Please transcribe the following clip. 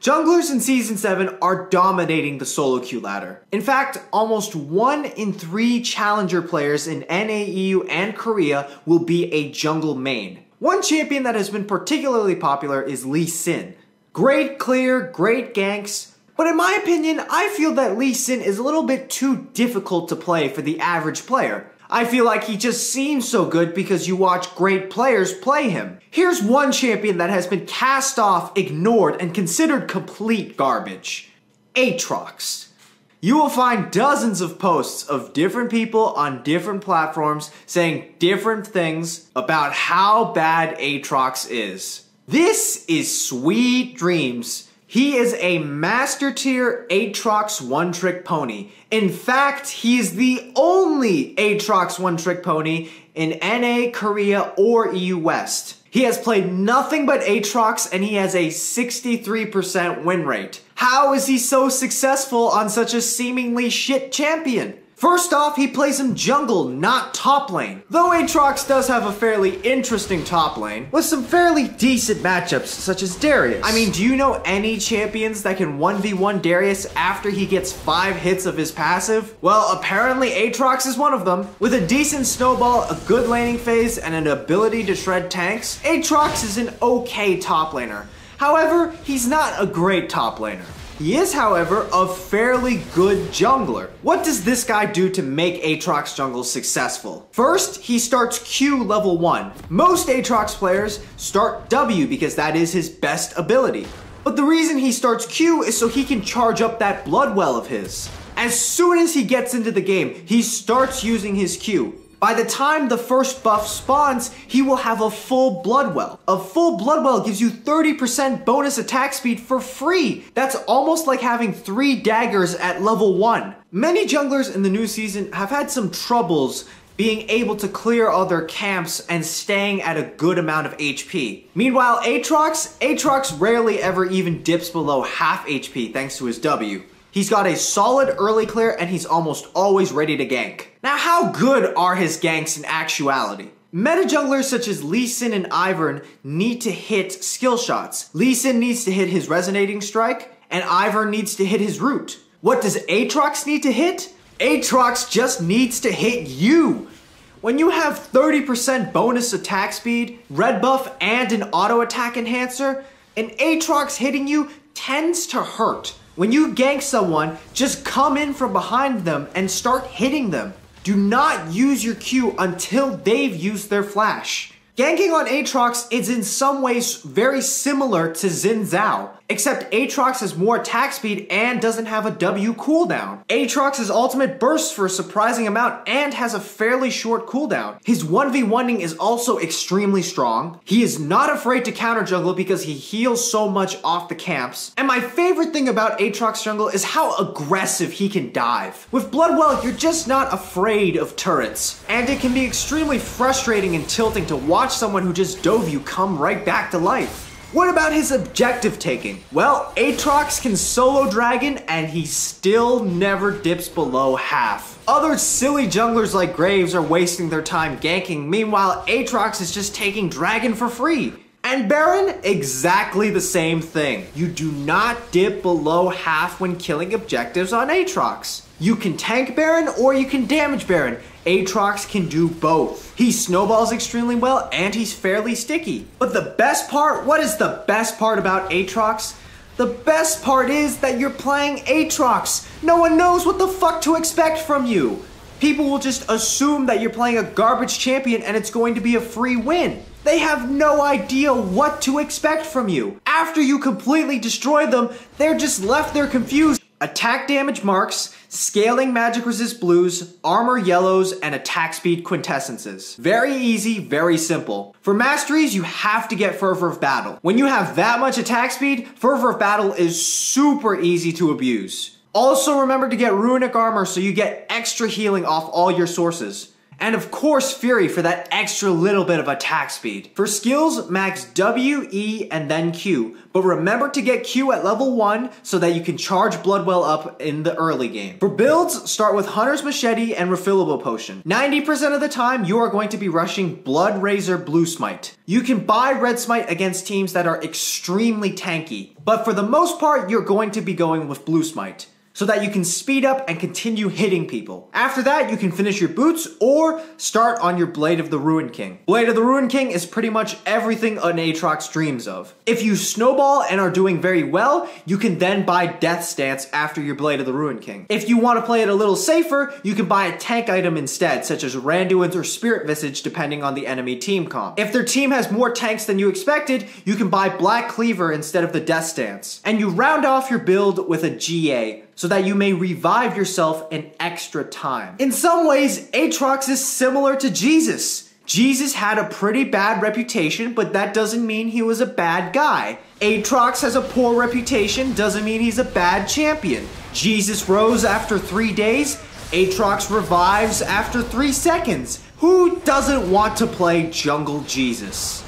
Junglers in Season 7 are dominating the solo queue ladder. In fact, almost 1 in 3 challenger players in NAEU and Korea will be a jungle main. One champion that has been particularly popular is Lee Sin. Great clear, great ganks, but in my opinion, I feel that Lee Sin is a little bit too difficult to play for the average player. I feel like he just seems so good because you watch great players play him. Here's one champion that has been cast off, ignored, and considered complete garbage. Aatrox. You will find dozens of posts of different people on different platforms saying different things about how bad Aatrox is. This is sweet dreams. He is a master tier Aatrox one-trick pony. In fact, he is the only Aatrox one-trick pony in NA, Korea, or EU West. He has played nothing but Aatrox and he has a 63% win rate. How is he so successful on such a seemingly shit champion? First off, he plays in jungle, not top lane. Though Aatrox does have a fairly interesting top lane, with some fairly decent matchups, such as Darius. I mean, do you know any champions that can 1v1 Darius after he gets 5 hits of his passive? Well, apparently Aatrox is one of them. With a decent snowball, a good laning phase, and an ability to shred tanks, Aatrox is an okay top laner. However, he's not a great top laner. He is, however, a fairly good jungler. What does this guy do to make Aatrox jungle successful? First, he starts Q level 1. Most Aatrox players start W because that is his best ability. But the reason he starts Q is so he can charge up that blood well of his. As soon as he gets into the game, he starts using his Q. By the time the first buff spawns, he will have a full blood well. A full blood well gives you 30% bonus attack speed for free. That's almost like having 3 daggers at level 1. Many junglers in the new season have had some troubles being able to clear other camps and staying at a good amount of HP. Meanwhile, Aatrox rarely ever even dips below half HP thanks to his W. He's got a solid early clear and he's almost always ready to gank. Now, how good are his ganks in actuality? Meta junglers such as Lee Sin and Ivern need to hit skill shots. Lee Sin needs to hit his resonating strike and Ivern needs to hit his root. What does Aatrox need to hit? Aatrox just needs to hit you. When you have 30% bonus attack speed, red buff, and an auto attack enhancer, an Aatrox hitting you tends to hurt. When you gank someone, just come in from behind them and start hitting them. Do not use your Q until they've used their flash. Ganking on Aatrox is in some ways very similar to Xin Zhao, except Aatrox has more attack speed and doesn't have a W cooldown. Aatrox's ultimate bursts for a surprising amount and has a fairly short cooldown. His 1v1ing is also extremely strong. He is not afraid to counter jungle because he heals so much off the camps. And my favorite thing about Aatrox jungle is how aggressive he can dive. With Bloodwell, you're just not afraid of turrets. And it can be extremely frustrating and tilting to watch someone who just dove you come right back to life. What about his objective taking? Well, Aatrox can solo dragon and he still never dips below half. Other silly junglers like Graves are wasting their time ganking, meanwhile Aatrox is just taking dragon for free. And Baron, exactly the same thing. You do not dip below half when killing objectives on Aatrox. You can tank Baron or you can damage Baron. Aatrox can do both. He snowballs extremely well and he's fairly sticky. But the best part, what is the best part about Aatrox? The best part is that you're playing Aatrox. No one knows what the fuck to expect from you. People will just assume that you're playing a garbage champion and it's going to be a free win. They have no idea what to expect from you. After you completely destroy them, they're just left there confused. Attack damage marks, scaling magic resist blues, armor yellows, and attack speed quintessences. Very easy, very simple. For masteries, you have to get Fervor of Battle. When you have that much attack speed, Fervor of Battle is super easy to abuse. Also remember to get Runic Armor so you get extra healing off all your sources. And of course Fury for that extra little bit of attack speed. For skills, max W, E, and then Q, but remember to get Q at level 1 so that you can charge Bloodwell up in the early game. For builds, start with Hunter's Machete and Refillable Potion. 90% of the time, you are going to be rushing Blood Razor Blue Smite. You can buy Red Smite against teams that are extremely tanky, but for the most part, you're going to be going with Blue Smite, so that you can speed up and continue hitting people. After that, you can finish your boots or start on your Blade of the Ruined King. Blade of the Ruined King is pretty much everything an Aatrox dreams of. If you snowball and are doing very well, you can then buy Death Stance after your Blade of the Ruined King. If you want to play it a little safer, you can buy a tank item instead, such as Randuin's or Spirit Visage depending on the enemy team comp. If their team has more tanks than you expected, you can buy Black Cleaver instead of the Death Stance. And you round off your build with a GA, so that you may revive yourself in extra time. In some ways, Aatrox is similar to Jesus. Jesus had a pretty bad reputation, but that doesn't mean he was a bad guy. Aatrox has a poor reputation, doesn't mean he's a bad champion. Jesus rose after 3 days, Aatrox revives after 3 seconds. Who doesn't want to play Jungle Jesus?